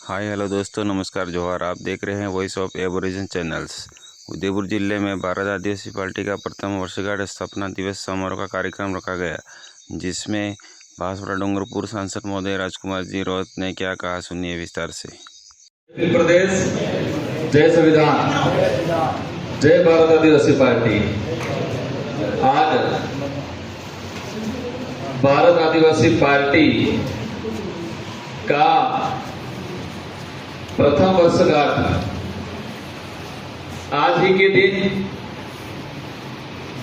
Hi hello दोस्तों, नमस्कार, जोहार। आप देख रहे हैं voice of Aborigine channels. Udaipur जिले में भारत आदिवासी पार्टी का प्रथम वर्षगांठ स्थापना दिवस समारोह का कार्यक्रम रखा गया, जिसमें बांसवाड़ा डूंगरपुर सांसद महोदय राजकुमार जी रौत ने क्या कहा, सुनिए विस्तार से। उत्तर प्रदेश, जय संविधान, जय भारत आदिवासी पार्टी। आज भारत आदिवासी पार्टी का प्रथम वर्षगांठ आज ही के दिन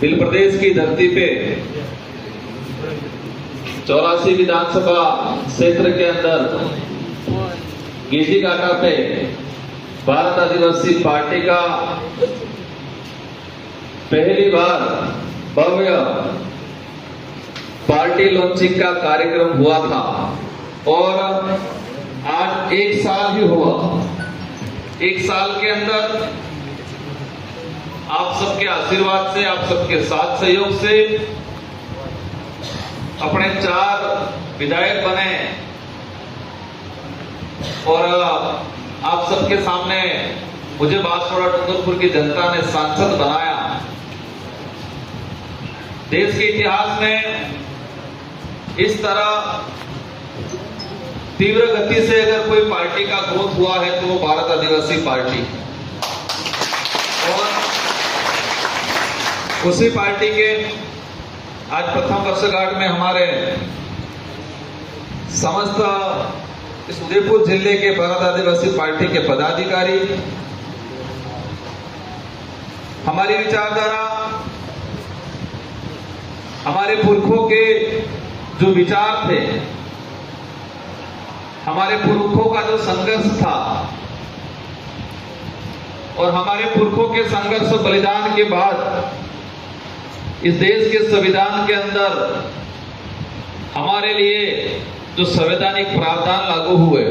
बिल प्रदेश की धरती पे 84 विधानसभा क्षेत्र के अंदर गेजी काटा पे भारत आदिवासी पार्टी का पहली बार भव्य पार्टी लॉन्चिंग का कार्यक्रम हुआ था और आज 1 साल ही हुआ। 1 साल के अंदर आप सबके आशीर्वाद से, आप सबके साथ सहयोग से अपने 4 विधायक बने और आप सबके सामने मुझे बांसवाड़ा डूंगरपुर की जनता ने सांसद बनाया। देश के इतिहास में इस तरह तीव्र गति से अगर कोई पार्टी का ग्रोथ हुआ है तो वो भारत आदिवासी पार्टी, और उसी पार्टी के आज प्रथम वर्षगांठ में हमारे समस्त इस उदयपुर जिले के भारत आदिवासी पार्टी के पदाधिकारी, हमारी विचारधारा, हमारे पुरखों के जो विचार थे, हमारे पुरखों का जो संघर्ष था और हमारे पुरखों के संघर्ष और बलिदान के बाद इस देश के संविधान के अंदर हमारे लिए जो संवैधानिक प्रावधान लागू हुए,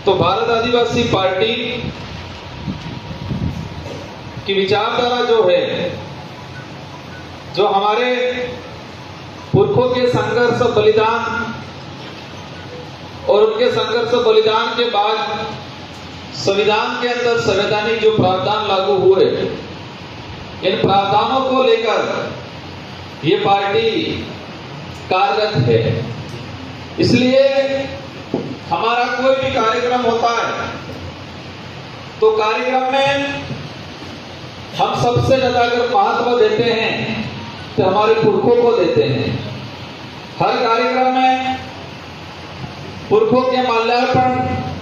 तो भारत आदिवासी पार्टी की विचारधारा जो है, जो हमारे पुरखों के संघर्ष और बलिदान और उनके संघर्ष और बलिदान के बाद संविधान के अंदर संवैधानिक जो प्रावधान लागू हुए, इन प्रावधानों को लेकर ये पार्टी कार्यरत है। इसलिए हमारा कोई भी कार्यक्रम होता है तो कार्यक्रम में हम सबसे ज्यादा अगर महत्व देते हैं तो हमारे पुरखों को देते हैं। हर कार्यक्रम में पुरखों के माल्यार्पण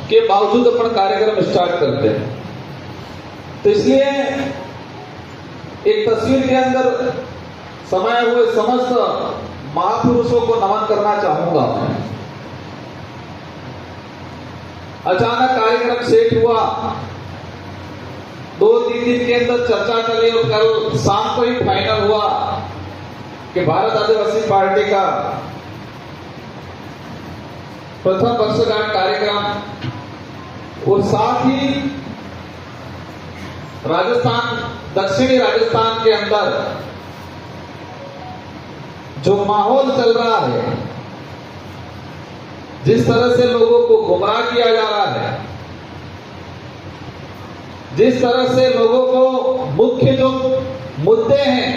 के बावजूद अपन कार्यक्रम स्टार्ट करते हैं। तो इसलिए एक तस्वीर के अंदर समाये हुए समस्त महापुरुषों को नमन करना चाहूंगा। अचानक कार्यक्रम सेट हुआ, 2-3 दिन के अंदर चर्चा चली और कल शाम को ही फाइनल हुआ कि भारत आदिवासी पार्टी का प्रथम वर्षगांठ कार्यक्रम और साथ ही राजस्थान, दक्षिणी राजस्थान के अंदर जो माहौल चल रहा है, जिस तरह से लोगों को गुमराह किया जा रहा है, जिस तरह से लोगों को मुख्य जो मुद्दे हैं,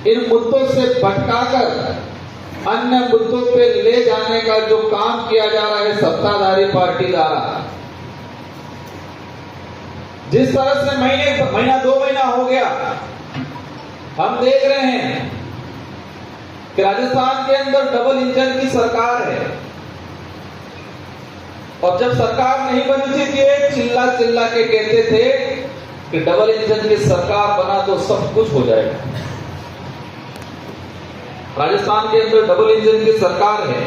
इन मुद्दों से भटकाकर अन्य मुद्दों पे ले जाने का जो काम किया जा रहा है सत्ताधारी पार्टी द्वारा, जिस तरह से महीना 2 महीना हो गया हम देख रहे हैं कि राजस्थान के अंदर डबल इंजन की सरकार है, और जब सरकार नहीं बनी थी कि चिल्ला चिल्ला के कहते थे कि डबल इंजन की सरकार बना तो सब कुछ हो जाएगा। राजस्थान के अंदर डबल इंजन की सरकार है,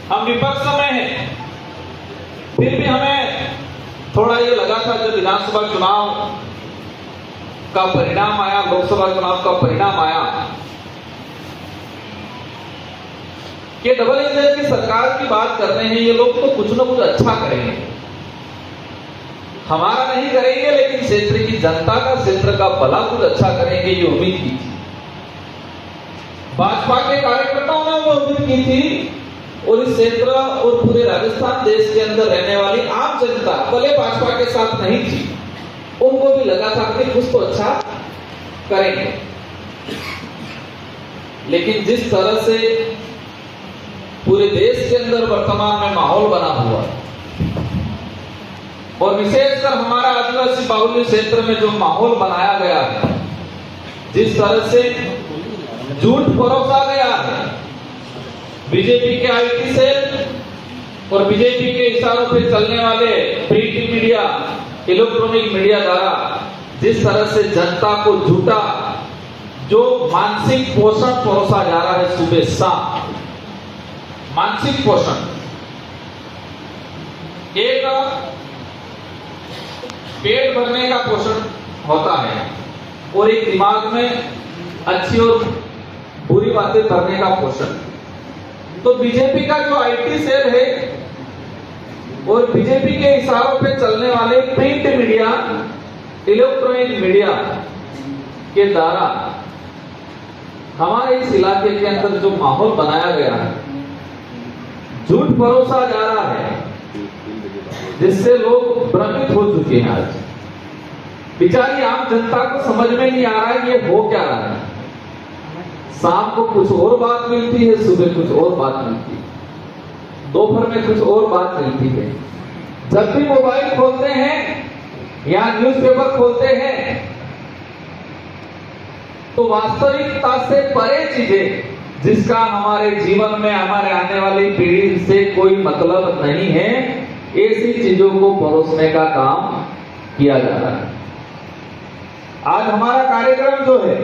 हम विपक्ष में हैं, फिर भी हमें थोड़ा ये लगा था जब विधानसभा चुनाव का परिणाम आया, लोकसभा चुनाव का परिणाम आया, कि डबल इंजन की सरकार की बात कर रहे हैं ये लोग, तो कुछ ना कुछ अच्छा करेंगे, हमारा नहीं करेंगे लेकिन क्षेत्र की जनता का, क्षेत्र का भला कुछ अच्छा करेंगे, ये उम्मीद की थी। भाजपा के कार्यकर्ताओं ने वो उम्मीद की थी और इस क्षेत्र और पूरे राजस्थान देश के अंदर रहने वाली आम जनता भले भाजपा के साथ नहीं थी, उनको भी लगा था कि कुछ तो अच्छा करेंगे। लेकिन जिस तरह से पूरे देश के अंदर वर्तमान में माहौल बना हुआ और विशेषकर हमारा आदिवासी बाहुल्य क्षेत्र में जो माहौल बनाया गया है, जिस तरह से झूठ परोसा गया है बीजेपी के आईटी सेल और बीजेपी के इशारों पे चलने वाले प्रिंट मीडिया, इलेक्ट्रॉनिक मीडिया द्वारा जिस तरह से जनता को झूठा जो मानसिक पोषण परोसा जा रहा है, सुबह शाम मानसिक पोषण, एक पेट भरने का पोषण होता है और एक दिमाग में अच्छी और बुरी बातें करने का पोषण। तो बीजेपी का जो आईटी सेल है और बीजेपी के इशारों पे चलने वाले प्रिंट मीडिया, इलेक्ट्रॉनिक मीडिया के द्वारा हमारे इस इलाके के अंदर जो माहौल बनाया गया है, झूठ परोसा जा रहा है, जिससे लोग भ्रमित हो चुके हैं। आज बेचारी आम जनता को समझ में नहीं आ रहा है ये हो क्या रहा है। शाम को कुछ और बात मिलती है, सुबह कुछ और बात मिलती है, दोपहर में कुछ और बात मिलती है। जब भी मोबाइल खोलते हैं या न्यूज़पेपर खोलते हैं तो वास्तविकता से परे चीजें जिसका हमारे जीवन में हमारे आने वाली पीढ़ी से कोई मतलब नहीं है, ऐसी चीजों को परोसने का काम किया जा रहा है। आज हमारा कार्यक्रम जो है,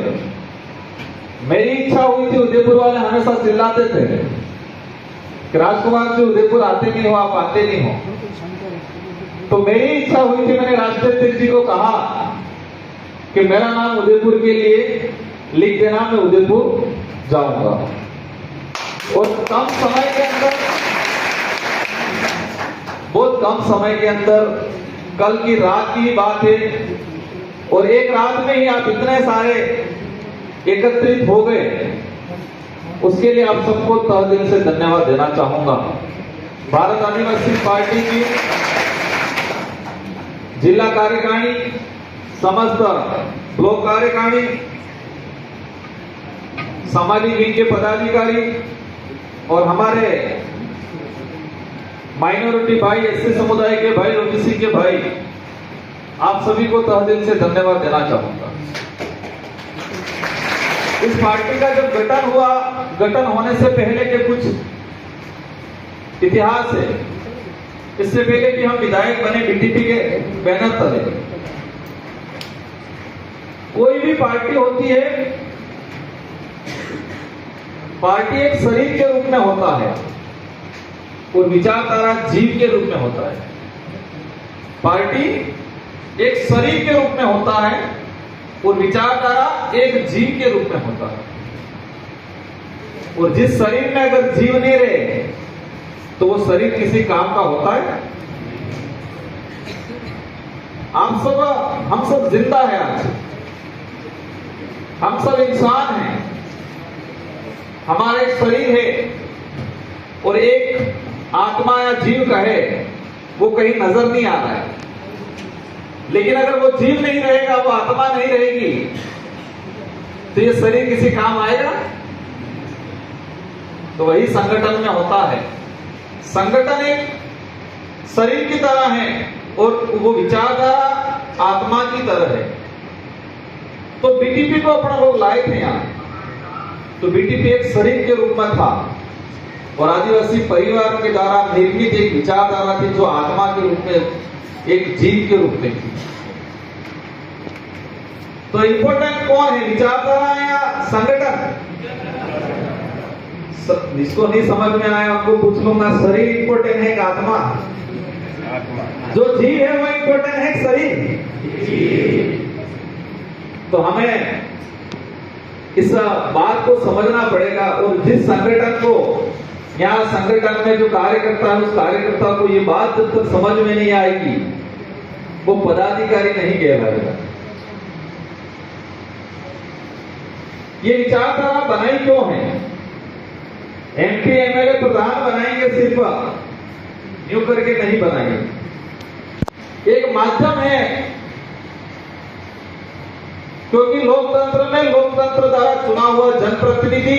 मेरी इच्छा हुई थी, उदयपुर वाले हमेशा चिल्लाते थे कि राजकुमार जी उदयपुर आते नहीं हो, आप आते नहीं हो। तो मेरी इच्छा हुई थी, मैंने राष्ट्रपति जी को कहा कि मेरा नाम उदयपुर के लिए लिख देना, मैं उदयपुर जाऊंगा। और कम समय के अंदर, बहुत कम समय के अंदर, कल की रात की बात है और एक रात में ही आप इतने सारे एकत्रित हो गए, उसके लिए आप सबको तहे दिल से धन्यवाद देना चाहूंगा। भारत आदिवासी पार्टी की जिला कार्यकारिणी, समस्त ब्लॉक कार्यकारिणी, सामाजिक विंग के पदाधिकारी और हमारे माइनॉरिटी भाई, एससी समुदाय के भाई, ओबीसी के भाई, आप सभी को तहे दिल से धन्यवाद देना चाहूंगा। इस पार्टी का जब गठन हुआ, गठन होने से पहले के कुछ इतिहास है। इससे पहले कि हम विधायक बने बीटीपी के बैनर तले, कोई भी पार्टी होती है, पार्टी एक शरीर के रूप में होता है और विचारधारा जीव के रूप में होता है। पार्टी एक शरीर के रूप में होता है और विचारधारा एक जीव के रूप में होता है। और जिस शरीर में अगर जीव नहीं रहे तो वो शरीर किसी काम का होता है? हम सब जिंदा है, आज हम सब इंसान हैं, हमारा एक शरीर है और एक आत्मा या जीव कहे, वो कहीं नजर नहीं आ रहा है। लेकिन अगर वो जीव नहीं रहेगा, वो आत्मा नहीं रहेगी, तो ये शरीर किसी काम आएगा? तो वही संगठन में होता है। संगठन एक शरीर की तरह है और वो विचारधारा आत्मा की तरह है। तो बीटीपी को अपना लोग लाए थे यहाँ, तो बीटीपी एक शरीर के रूप में था और आदिवासी परिवार के द्वारा निर्मित एक विचारधारा थी जो आत्मा के रूप में, एक जीव के रूप में थी। तो इंपॉर्टेंट कौन है, विचारधारा या संगठन? जिसको नहीं समझ में आया आपको पूछ लूंगा, शरीर इंपॉर्टेंट है कि आत्मा? जो जीव है वो इंपॉर्टेंट है कि शरीर? तो हमें इस बात को समझना पड़ेगा। और जिस संगठन को, यहाँ संगठन में जो कार्यकर्ता है, उस कार्यकर्ता को ये बात जब तक समझ में नहीं आएगी, वो पदाधिकारी नहीं कहलाएगा। ये विचारधारा बनाई क्यों है? एमपी एमएलए प्रधान बनाएंगे सिर्फ यूं करके नहीं बनाएंगे। एक माध्यम है, क्योंकि लोकतंत्र में लोकतंत्र द्वारा चुना हुआ जनप्रतिनिधि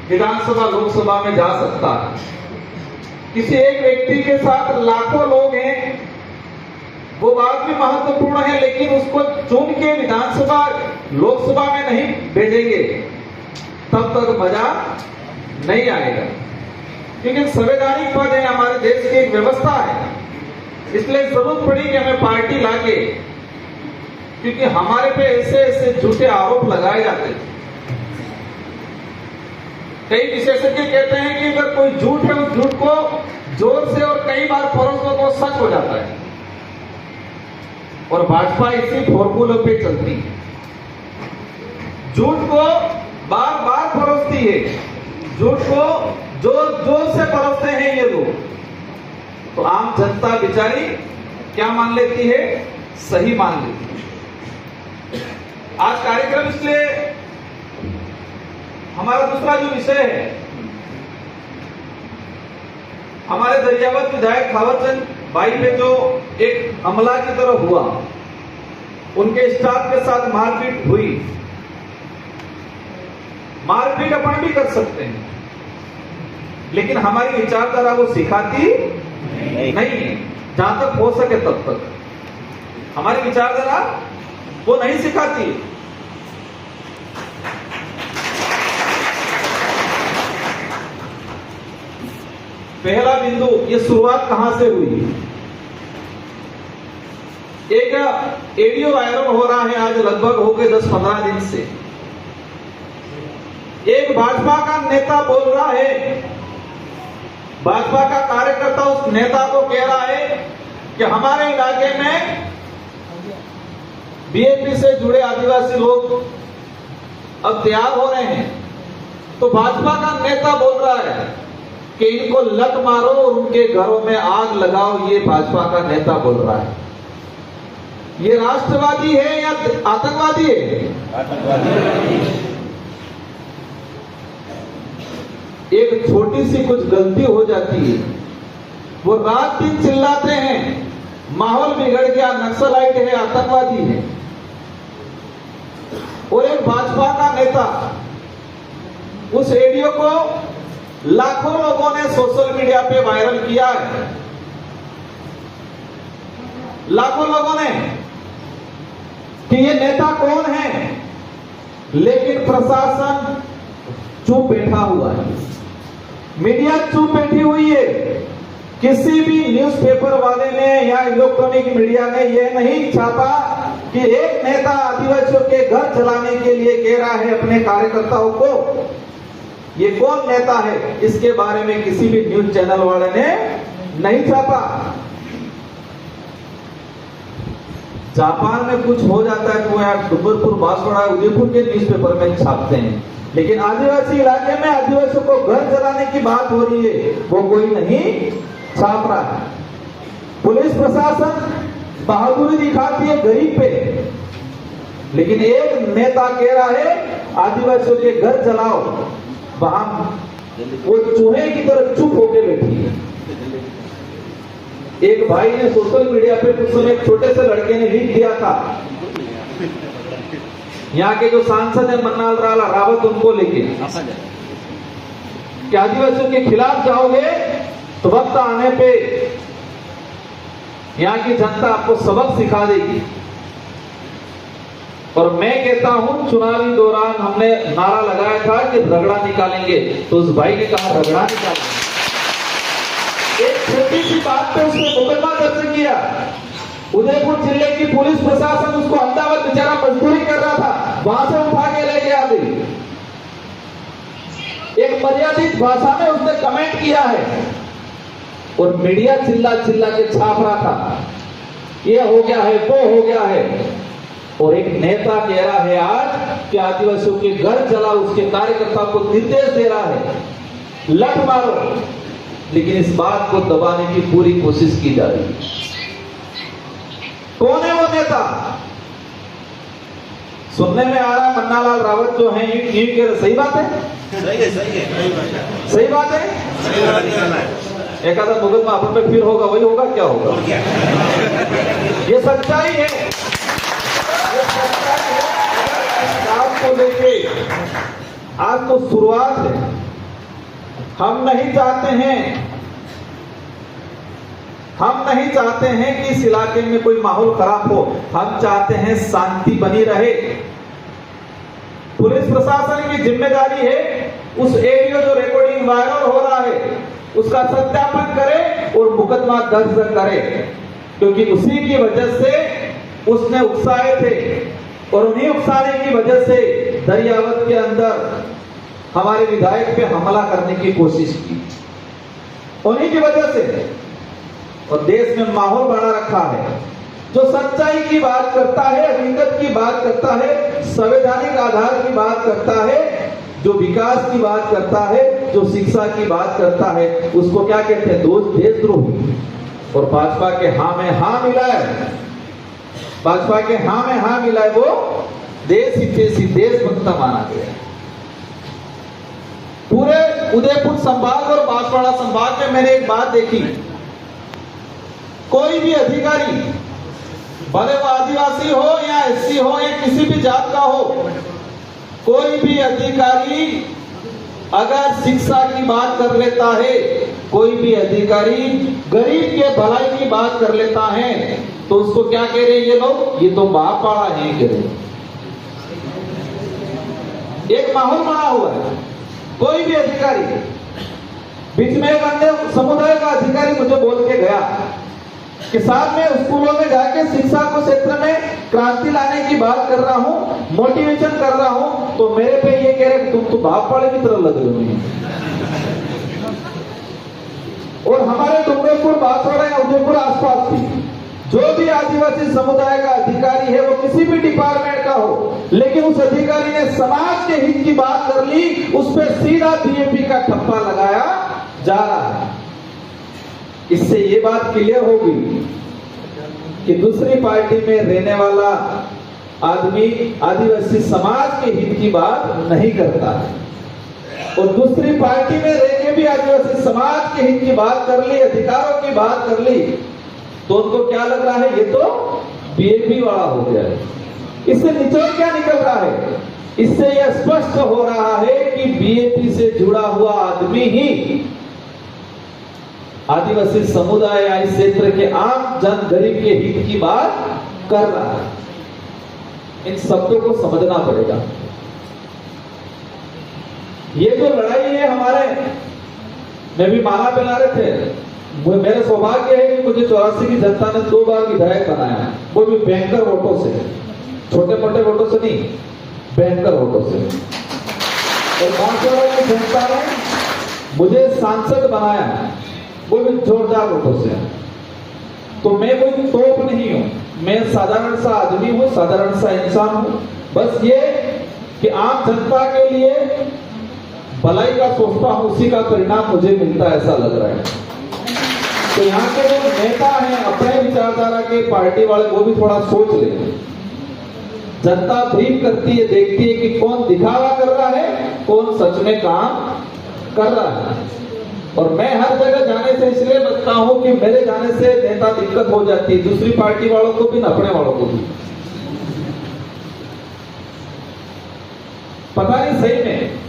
विधानसभा लोकसभा में जा सकता है। किसी एक व्यक्ति के साथ लाखों लोग हैं, वो बात भी महत्वपूर्ण है, लेकिन उसको चुन के विधानसभा लोकसभा में नहीं भेजेंगे तब तक मजा नहीं आएगा। क्योंकि संवैधानिक पद है, हमारे देश की एक व्यवस्था है, इसलिए जरूरत पड़ी कि हमें पार्टी लाके, क्योंकि हमारे पे ऐसे ऐसे झूठे आरोप लगाए जाते हैं। कई विशेषज्ञ कहते हैं कि अगर कोई झूठ है, उस झूठ को जोर से और कई बार परोसने को सच हो जाता है, और भाजपा इसी फॉर्मूले पे चलती है। झूठ को बार बार परोसती है, झूठ को जोर जोर से परोसते हैं ये लोग, तो आम जनता बेचारी क्या मान लेती है? सही मान लेती है। आज कार्यक्रम इसलिए हमारा दूसरा जो विषय है, हमारे दरियावत विधायक थावरचंद भाई पे जो एक हमला की तरह हुआ, उनके स्टाफ के साथ मारपीट हुई। मारपीट अपन भी कर सकते हैं, लेकिन हमारी विचारधारा वो सिखाती नहीं है। जहां तक हो सके तब तक हमारी विचारधारा वो नहीं सिखाती। पहला बिंदु, ये शुरुआत कहां से हुई? एक ऑडियो वायरल हो रहा है आज लगभग हो गए 10-15 दिन से। एक भाजपा का नेता बोल रहा है, भाजपा का कार्यकर्ता उस नेता को कह रहा है कि हमारे इलाके में बीएपी से जुड़े आदिवासी लोग अब तैयार हो रहे हैं। तो भाजपा का नेता बोल रहा है कि इनको लत मारो और उनके घरों में आग लगाओ। ये भाजपा का नेता बोल रहा है। ये राष्ट्रवादी है या आतंकवादी है? आतंकवादी। एक छोटी सी कुछ गलती हो जाती है, वो रात दिन चिल्लाते हैं माहौल बिगड़ गया, नक्सलाइट है, आतंकवादी है। और एक भाजपा का नेता उस वीडियो को लाखों लोगों ने सोशल मीडिया पे वायरल किया है, लाखों लोगों ने, कि ये नेता कौन है, लेकिन प्रशासन चुप बैठा हुआ है, मीडिया चुप बैठी हुई है। किसी भी न्यूज़पेपर वाले ने या इलेक्ट्रॉनिक मीडिया ने यह नहीं छापा कि एक नेता आदिवासियों के घर चलाने के लिए कह रहा है अपने कार्यकर्ताओं को। ये कौन नेता है, इसके बारे में किसी भी न्यूज चैनल वाले ने नहीं छापा। जापान में कुछ हो जाता है तो यार डूंगरपुर, बांसवाड़ा, उदयपुर के न्यूज़पेपर में छापते हैं, लेकिन आदिवासी इलाके में आदिवासियों को घर चलाने की बात हो रही है, वो कोई नहीं छाप रहा है। पुलिस प्रशासन बहादुरी दिखाती है गरीब पे, लेकिन एक नेता कह रहा है आदिवासियों के घर चलाओ, वहां वो चूहे की तरह चुप होके बैठी है। एक भाई ने सोशल मीडिया पे कुछ समय एक छोटे से लड़के ने लिख दिया था, यहाँ के जो सांसद है मन्नाल रावत, उनको लेके कि आदिवासियों के खिलाफ जाओगे तो वक्त आने पे यहाँ की जनता आपको सबक सिखा देगी। और मैं कहता हूं चुनावी दौरान हमने नारा लगाया था कि रगड़ा निकालेंगे, तो उस भाई ने कहा रगड़ा निकालेंगे। एक छोटी सी बात पे उसने मुकदमा दर्ज किया। उदयपुर जिले की पुलिस प्रशासन उसको अहमदाबाद बेचारा मजदूरी कर रहा था, वहां से उठा के ले गया। एक मर्यादित भाषा में उसने कमेंट किया है और मीडिया चिल्ला चिल्ला के छाप रहा था, ये हो गया है, वो हो गया है। और एक नेता कह रहा है आज कि आदिवासियों के घर चला, उसके कार्यकर्ता को निर्देश दे रहा है लठ मारो, लेकिन इस बात को दबाने की पूरी कोशिश की जा रही है। कौन है वो नेता? सुनने में आ रहा है मन्नालाल रावत जो है ये कह रहे, सही बात है? सही बात है। एक आधा मुकदमा अपन पे फिर होगा, वही होगा क्या होगा? ये सच्चाई है। को लेके आज तो शुरुआत है। हम नहीं चाहते हैं कि इस इलाके में कोई माहौल खराब हो। हम चाहते हैं शांति बनी रहे। पुलिस प्रशासन की जिम्मेदारी है उस ऑडियो जो रिकॉर्डिंग वायरल हो रहा है उसका सत्यापन करे और मुकदमा दर्ज करे, क्योंकि उसी की वजह से उसने उकसाए थे और उन्हीं उकसाने की वजह से दरियावत के अंदर हमारे विधायक पे हमला करने की कोशिश की, उन्हीं की वजह से। और देश में माहौल बना रखा है। जो सच्चाई की बात करता है, हकीकत की बात करता है, संवैधानिक आधार की बात करता है, जो विकास की बात करता है, जो शिक्षा की बात करता है, उसको क्या कहते हैं? देशद्रोही। और भाजपा के हाँ में हाँ मिलाए, भाजपा के हाँ में हाँ मिलाए वो देश हितैषी, देशभक्त माना गया। पूरे उदयपुर संभाग और बांसवाड़ा संभाग में मैंने एक बात देखी, कोई भी अधिकारी, भले वो आदिवासी हो या एससी हो या किसी भी जात का हो, कोई भी अधिकारी अगर शिक्षा की बात कर लेता है, कोई भी अधिकारी गरीब के भलाई की बात कर लेता है, तो उसको क्या कह रहे हैं ये लोग? ये तो बाप पाड़ा है कह रहे। एक माहौल बना हुआ है। कोई भी अधिकारी, बीच में एक अन्य समुदाय का अधिकारी मुझे बोल के गया कि साहब मैं स्कूलों में जाके शिक्षा को क्षेत्र में क्रांति लाने की बात कर रहा हूं, मोटिवेशन कर रहा हूं, तो मेरे पे ये कह रहे तुम तो बाप पाड़े की तरह लग रहे हो। और हमारे डूंगरपुर, बांसवाड़ा या उदयपुर आसपास भी जो भी आदिवासी समुदाय का अधिकारी है, वो किसी भी डिपार्टमेंट का हो, लेकिन उस अधिकारी ने समाज के हित की बात कर ली, उस पर सीधा बीजेपी का ठप्पा लगाया जा रहा है। इससे ये बात क्लियर होगी कि दूसरी पार्टी में रहने वाला आदमी आदिवासी समाज के हित की बात नहीं करता है, और दूसरी पार्टी में रह के भी आदिवासी समाज के हित की बात कर ली, अधिकारों की बात कर ली, तो उनको क्या लग रहा है? ये तो बीएपी वाला हो गया है। इससे निचोड़ क्या निकल रहा है? इससे यह स्पष्ट हो रहा है कि बीएपी से जुड़ा हुआ आदमी ही आदिवासी समुदाय या इस क्षेत्र के आम जन गरीब के हित की बात कर रहा है। इन शब्दों को समझना पड़ेगा। ये जो लड़ाई है हमारे, मैं भी माला पहना रहे थे, मेरा सौभाग्य है कि मुझे 84 की जनता ने 2 बार विधायक बनाया, वो भी बैंकर वोटों से, छोटे मोटे वोटों से नहीं, बैंकर वोटों से। और बांसवाड़ा की जनता ने मुझे सांसद बनाया, वो भी जोरदार वोटों से। तो मैं कोई तोप नहीं हूं, मैं साधारण सा आदमी हूं, साधारण सा इंसान हूं। बस ये कि आम जनता के लिए भलाई का सोचता हूं, उसी का परिणाम मुझे मिलता है, ऐसा लग रहा है। तो यहाँ के जो नेता हैं अपने विचारधारा के, पार्टी वाले, वो भी थोड़ा सोच ले। जनता ब्रीफ करती है, देखती है कि कौन दिखावा कर रहा है, कौन सच में काम कर रहा है। और मैं हर जगह जाने से इसलिए बचता हूं कि मेरे जाने से नेता दिक्कत हो जाती है, दूसरी पार्टी वालों को भी, अपने वालों को भी। पता नहीं सही में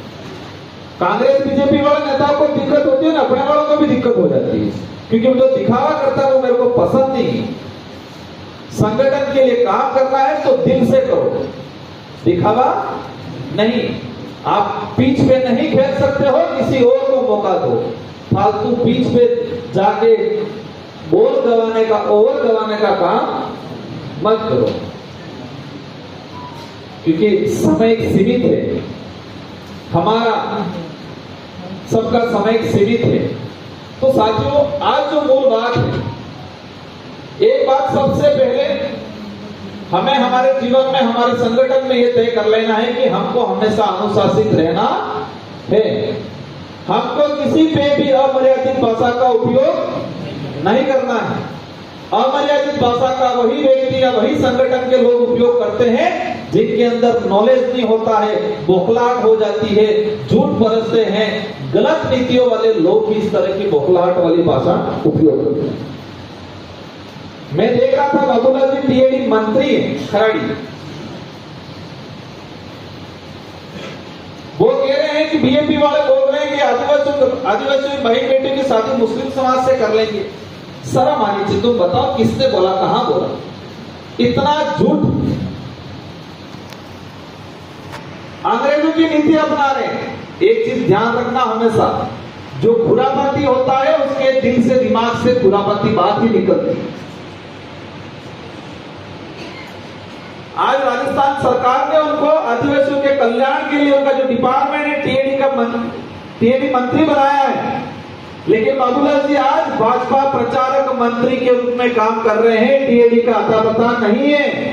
कांग्रेस बीजेपी वाले नेताओं को दिक्कत होती है ना, अपने वालों को भी दिक्कत हो जाती है, क्योंकि वो जो दिखावा करता है वो मेरे को पसंद नहीं। संगठन के लिए काम करना है तो दिल से करो, दिखावा नहीं। आप पीछ पे नहीं खेल सकते हो, किसी और को मौका दो। फालतू पीछ पे जाके बॉल गवाने का, ओवर गवाने का काम मत करो, क्योंकि समय सीमित है, हमारा सबका समय सीमित है। तो साथियों, आज जो मूल बात है, एक बात सबसे पहले हमें हमारे जीवन में, हमारे संगठन में यह तय कर लेना है कि हमको हमेशा अनुशासित रहना है। हमको किसी पे भी अमर्यादित भाषा का उपयोग नहीं करना है। अमर्यादित भाषा का वही व्यक्ति या वही संगठन के लोग उपयोग करते हैं जिनके अंदर नॉलेज नहीं होता है, बौखलाहट हो जाती है, झूठ बरसते हैं, गलत नीतियों वाले लोग भी इस तरह की बौखलाहट वाली भाषा उपयोग करते हैं। मैं देख रहा था बाबूलाल जी टीएडी मंत्री हैं खराड़ी, वो कह रहे हैं कि बीएपी वाले बोल रहे हैं कि आदिवासी बहन बेटे की शादी मुस्लिम समाज से कर लेंगे। शर्म आनी चाहिए। तुम बताओ किसने बोला, कहां बोला? इतना झूठ। अंग्रेजों की नीति अपना रहे हैं। एक चीज ध्यान रखना हमेशा, जो खुरापाती होता है उसके दिल से दिमाग से खुरापाती बात ही निकलती है। आज राजस्थान सरकार ने उनको आदिवासियों के कल्याण के लिए उनका जो डिपार्टमेंट है टीएडी मंत्री बनाया है, लेकिन बाबूलाल जी आज भाजपा प्रचारक मंत्री के रूप में काम कर रहे हैं। टीएडी का अता पता नहीं है।